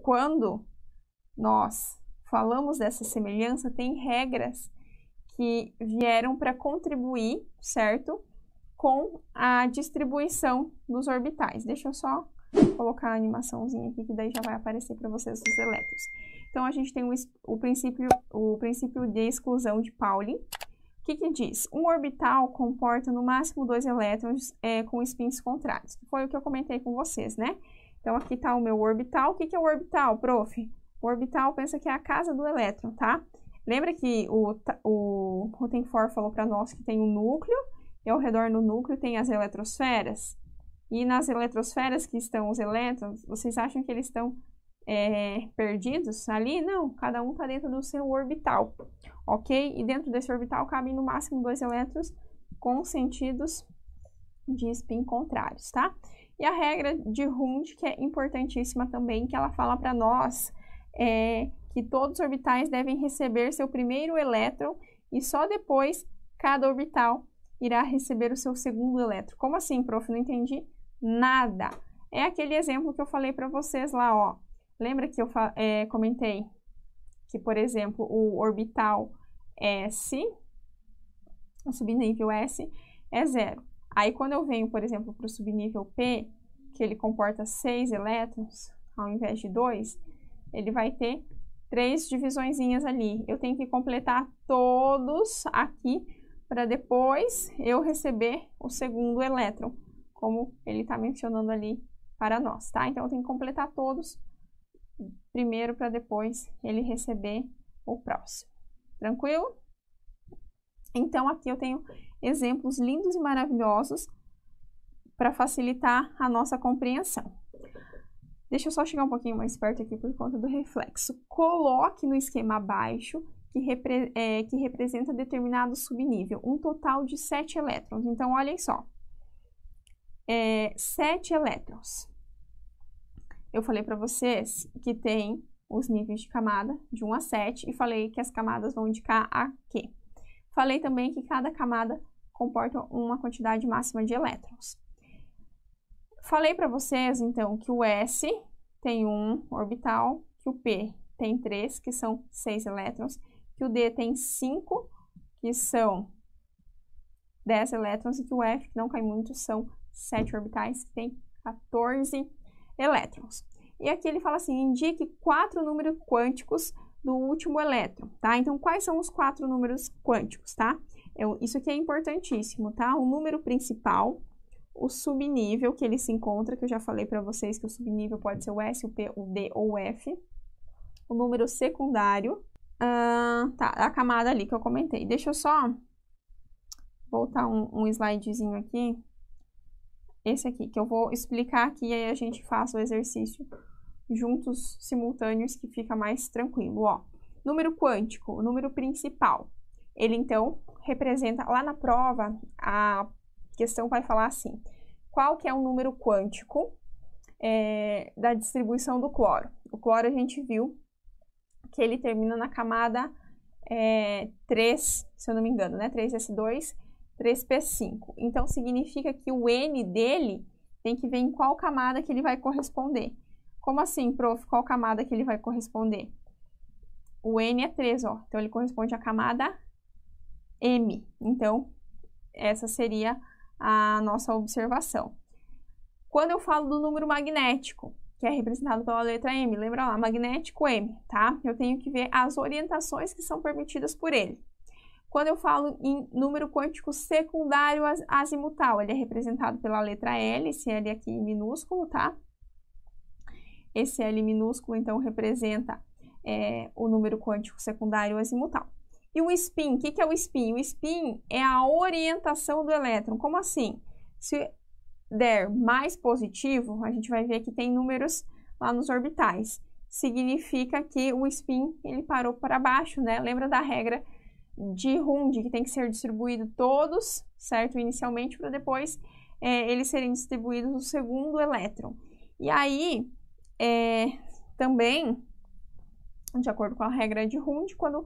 quando nós falamos dessa semelhança, tem regras que vieram para contribuir, certo? Com a distribuição dos orbitais. Deixa eu só colocar a animaçãozinha aqui, que daí já vai aparecer para vocês os elétrons. Então, a gente tem o princípio de exclusão de Pauling. O que diz? Um orbital comporta no máximo 2 elétrons com spins contrários. Foi o que eu comentei com vocês, né? Então, aqui está o meu orbital. O que é o orbital, prof? O orbital, pensa que é a casa do elétron, tá? Lembra que o Rutherford falou para nós que tem um núcleo, e ao redor do núcleo tem as eletrosferas? E nas eletrosferas que estão os elétrons, vocês acham que eles estão perdidos ali? Não, cada um está dentro do seu orbital, ok? E dentro desse orbital cabem no máximo 2 elétrons com sentidos de spin contrários, tá? E a regra de Hund, que é importantíssima também, que ela fala para nós que todos os orbitais devem receber seu primeiro elétron e só depois cada orbital irá receber o seu segundo elétron. Como assim, prof? Não entendi nada. É aquele exemplo que eu falei para vocês lá, ó. Lembra que eu comentei que, por exemplo, o orbital S, o subnível S, é 0. Aí, quando eu venho, por exemplo, para o subnível P, que ele comporta 6 elétrons, ao invés de 2, ele vai ter 3 divisõezinhas ali. Eu tenho que completar todos aqui para depois eu receber o segundo elétron, como ele está mencionando ali para nós, tá? Então, eu tenho que completar todos primeiro para depois ele receber o próximo. Tranquilo? Então, aqui eu tenho exemplos lindos e maravilhosos para facilitar a nossa compreensão. Deixa eu só chegar um pouquinho mais perto aqui por conta do reflexo. Coloque no esquema abaixo que representa determinado subnível, um total de 7 elétrons. Então, olhem só. 7 elétrons. Eu falei para vocês que tem os níveis de camada de 1 a 7 e falei que as camadas vão indicar a quê? Falei também que cada camada comporta uma quantidade máxima de elétrons. Falei para vocês, então, que o S tem 1 orbital, que o P tem 3, que são 6 elétrons, que o D tem 5, que são 10 elétrons, e que o F, que não cai muito, são 7 orbitais, que tem 14 elétrons. E aqui ele fala assim, indique 4 números quânticos do último elétron, tá? Então, quais são os 4 números quânticos, tá? Isso aqui é importantíssimo, tá? O número principal, o subnível que ele se encontra, que eu já falei para vocês que o subnível pode ser o S, o P, o D ou o F. O número secundário, a camada ali que eu comentei. Deixa eu só voltar um slidezinho aqui. Esse aqui, que eu vou explicar aqui e aí a gente faz o exercício juntos, simultâneos, que fica mais tranquilo, ó. Número quântico, o número principal. Ele, então, representa, lá na prova, a questão vai falar assim, qual que é o número quântico da distribuição do cloro? O cloro a gente viu que ele termina na camada 3, se eu não me engano, né? 3s2, 3p5. Então, significa que o N dele tem que ver em qual camada que ele vai corresponder. Como assim, prof? Qual camada que ele vai corresponder? O N é 3, ó. Então, ele corresponde à camada M. Então, essa seria a nossa observação. Quando eu falo do número magnético, que é representado pela letra M, lembra lá, magnético M, tá? Eu tenho que ver as orientações que são permitidas por ele. Quando eu falo em número quântico secundário azimutal, ele é representado pela letra L, esse L aqui minúsculo, tá? Esse L minúsculo, então, representa o número quântico secundário azimutal. E o spin, o que é o spin? O spin é a orientação do elétron. Como assim? Se der mais positivo, a gente vai ver que tem números lá nos orbitais. Significa que o spin, ele parou para baixo, né? Lembra da regra de Hund, que tem que ser distribuído todos, certo? Inicialmente, para depois eles serem distribuídos no segundo elétron. E aí, também, de acordo com a regra de Hund, quando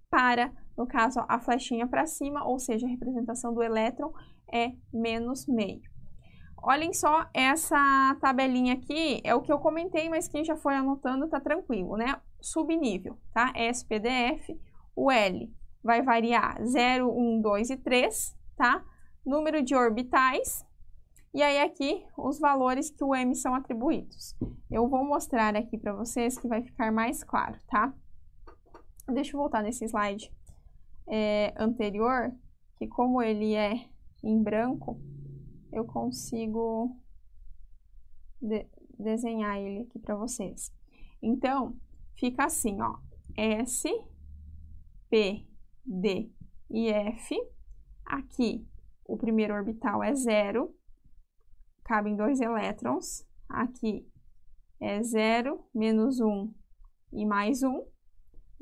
para, no caso, a flechinha para cima, ou seja, a representação do elétron é menos meio. Olhem só, essa tabelinha aqui é o que eu comentei, mas quem já foi anotando tá tranquilo, né? Subnível, tá? SPDF, o L vai variar 0, 1, 2 e 3, tá? Número de orbitais, e aí aqui os valores que o M são atribuídos. Eu vou mostrar aqui para vocês que vai ficar mais claro, tá? Deixa eu voltar nesse slide anterior, que como ele é em branco, eu consigo desenhar ele aqui para vocês. Então, fica assim, ó, S, P, D e F. Aqui, o primeiro orbital é 0, cabem 2 elétrons. Aqui é 0, menos 1 e mais 1.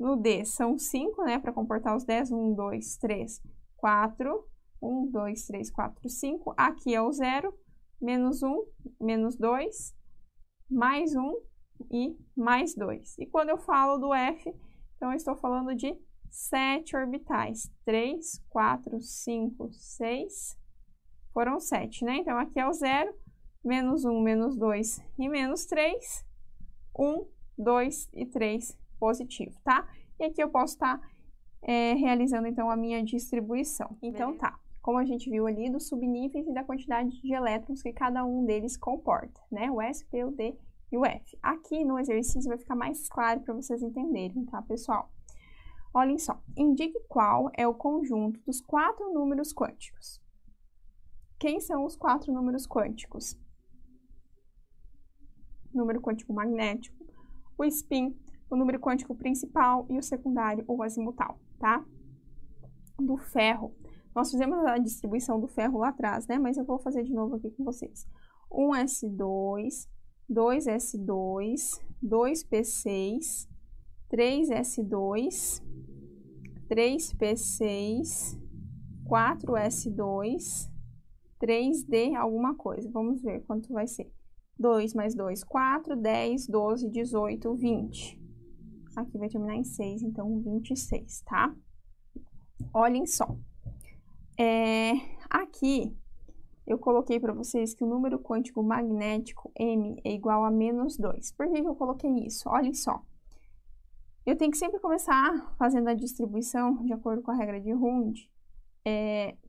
No D são 5, né, para comportar os 10. 1, 2, 3, 4. 1, 2, 3, 4, 5. Aqui é o 0, menos 1, menos 2, mais 1 e mais 2. E quando eu falo do F, então eu estou falando de 7 orbitais. 3, 4, 5, 6. Foram 7, né? Então aqui é o 0, menos 1, menos 2 e menos 3. 1, 2 e 3 positivo, tá? E aqui eu posso estar realizando, então, a minha distribuição. Então, tá. Como a gente viu ali, dos subníveis e da quantidade de elétrons que cada um deles comporta, né? O S, P, o D e o F. Aqui no exercício vai ficar mais claro para vocês entenderem, tá, pessoal? Olhem só. Indique qual é o conjunto dos 4 números quânticos. Quem são os 4 números quânticos? Número quântico magnético, o spin, o número quântico principal e o secundário ou azimutal, tá? Do ferro. Nós fizemos a distribuição do ferro lá atrás, né? Mas eu vou fazer de novo aqui com vocês. 1s2, 2s2, 2p6, 3s2, 3p6, 4s2, 3d alguma coisa. Vamos ver quanto vai ser. 2 mais 2, 4, 10, 12, 18, 20. Aqui vai terminar em 6, então 26, tá? Olhem só. Aqui eu coloquei para vocês que o número quântico magnético M é igual a menos 2. Por que eu coloquei isso? Olhem só. Eu tenho que sempre começar fazendo a distribuição de acordo com a regra de Hund,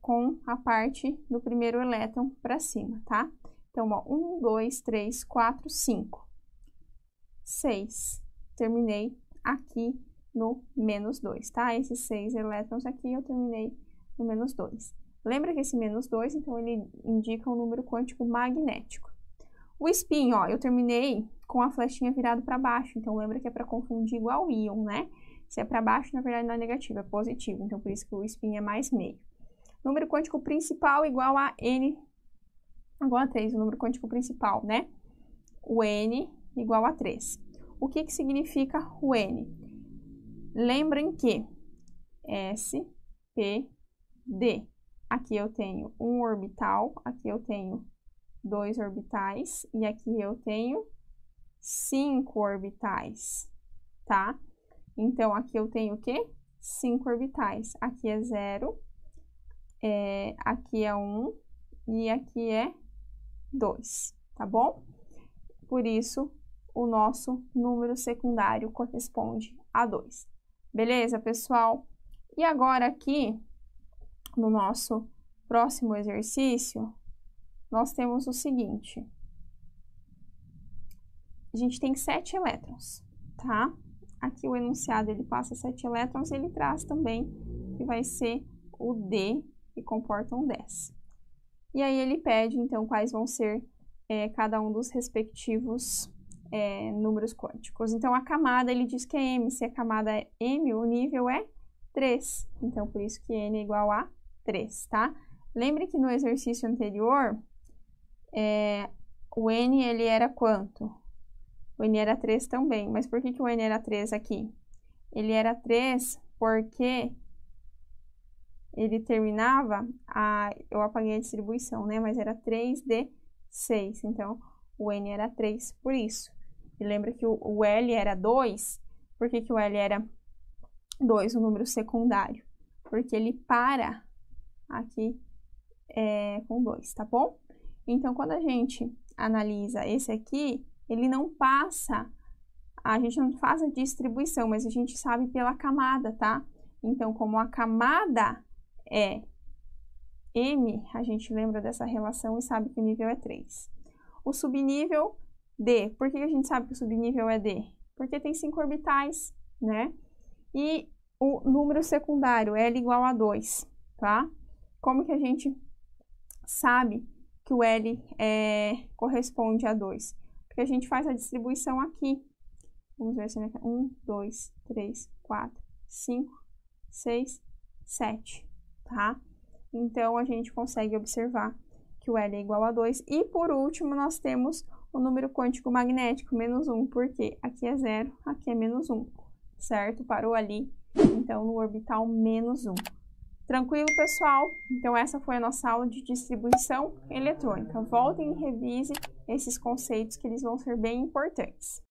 com a parte do primeiro elétron para cima, tá? Então, ó, 1, 2, 3, 4, 5, 6. Terminei aqui no menos 2, tá? Esses 6 elétrons aqui eu terminei no menos 2. Lembra que esse menos 2, então, ele indica um número quântico magnético. O spin, ó, eu terminei com a flechinha virada para baixo, então lembra que é para confundir igual íon, né? Se é para baixo, na verdade, não é negativo, é positivo, então por isso que o spin é mais meio. Número quântico principal igual a N, igual a 3, o número quântico principal, né? O N igual a 3. O que significa o N? Lembrem que S, P, D. Aqui eu tenho um orbital, aqui eu tenho 2 orbitais e aqui eu tenho 5 orbitais, tá? Então, aqui eu tenho o quê? 5 orbitais. Aqui é 0, aqui é 1 e aqui é 2, tá bom? Por isso, o nosso número secundário corresponde a 2. Beleza, pessoal? E agora aqui, no nosso próximo exercício, nós temos o seguinte. A gente tem 7 elétrons, tá? Aqui o enunciado, ele passa 7 elétrons, ele traz também, que vai ser o D, que comporta um 10. E aí ele pede, então, quais vão ser cada um dos respectivos números quânticos. Então, a camada, ele diz que é M. Se a camada é M, o nível é 3. Então, por isso que N é igual a 3, tá? Lembre que no exercício anterior, o N, ele era quanto? O N era 3 também. Mas por que o N era 3 aqui? Ele era 3 porque ele terminava, eu apaguei a distribuição, né? Mas era 3D6. Então, o N era 3 por isso. E lembra que o L era 2. Por que o L era 2, o número secundário? Porque ele para aqui com 2, tá bom? Então, quando a gente analisa esse aqui, ele não passa, a gente não faz a distribuição, mas a gente sabe pela camada, tá? Então, como a camada é M, a gente lembra dessa relação e sabe que o nível é 3. O subnível D, por que a gente sabe que o subnível é D? Porque tem 5 orbitais, né? E o número secundário, L igual a 2, tá? Como que a gente sabe que o L corresponde a 2? Porque a gente faz a distribuição aqui. Vamos ver se é 1, 2, 3, 4, 5, 6, 7, tá? Então, a gente consegue observar que o L é igual a 2. E, por último, nós temos o número quântico magnético, menos 1, porque aqui é 0, aqui é menos 1, certo? Parou ali, então, no orbital menos 1. Tranquilo, pessoal? Então, essa foi a nossa aula de distribuição eletrônica. Voltem e revise esses conceitos que eles vão ser bem importantes.